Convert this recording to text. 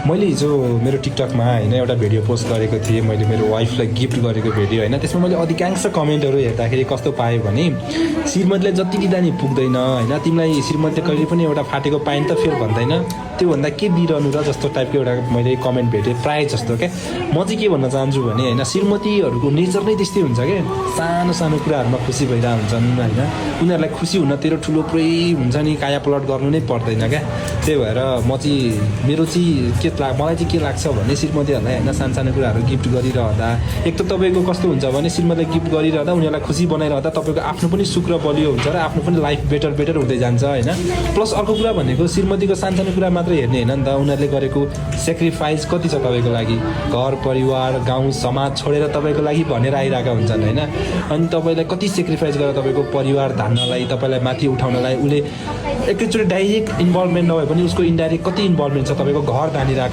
मैले हिजो मेरो टिकटकमा होइन एउटा भिडियो पोस्ट गरेको थिएँ, मैले मेरो वाइफलाई गिफ्ट गरेको भिडियो होइन। त्यसमा मैले अधिकांश कमेन्टहरू हेर्दाखेरि कस्तो पाएँ भने श्रीमतीले जति दिँदा नि पुग्दैन होइन, तिमीलाई श्रीमतीले कहिले पनि एउटा फाटेको पाइन त फेर भन्दैन, त्योभन्दा के दिइरहनु र जस्तो टाइपको एउटा मैले कमेन्ट भेटेँ प्रायः जस्तो क्या। म चाहिँ के भन्न चाहन्छु भने होइन, श्रीमतीहरूको नेचर नै त्यस्तै हुन्छ क्या, सानो सानो कुराहरूमा खुसी भइरहेको हुन्छन् होइन। उनीहरूलाई खुसी हुन तेरो ठुलो पुरै हुन्छ नि, काया पलट गर्नु नै पर्दैन क्या। त्यही भएर म चाहिँ मेरो चाहिँ मलाई चाहिँ के लाग्छ भने श्रीमतीहरूलाई होइन सानो सानो कुराहरू गिफ्ट गरिरहँदा एक त तपाईँको कस्तो हुन्छ भने श्रीमतीलाई गिफ्ट गरिरहँदा उनीहरूलाई खुसी बनाइरहँदा तपाईँको आफ्नो पनि सुख र बलियो हुन्छ र आफ्नो पनि लाइफ बेटर हुँदै जान्छ होइन। प्लस अर्को कुरा भनेको श्रीमतीको सानो सानो कुरा मात्रै हेर्ने होइन नि त, उनीहरूले गरेको सेक्रिफाइस कति छ तपाईँको लागि, घर परिवार गाउँ समाज छोडेर तपाईँको लागि भनेर आइरहेका हुन्छन् होइन। अनि तपाईँलाई कति सेक्रिफाइस गरेर तपाईँको परिवार धान्नलाई, तपाईँलाई माथि उठाउनलाई उसले एकैचोटि डाइरेक्ट इन्भल्भमेन्ट नभए पनि उसको इन्डाइरेक्ट कति इन्भल्भमेन्ट छ, तपाईँको घर धानिरहेको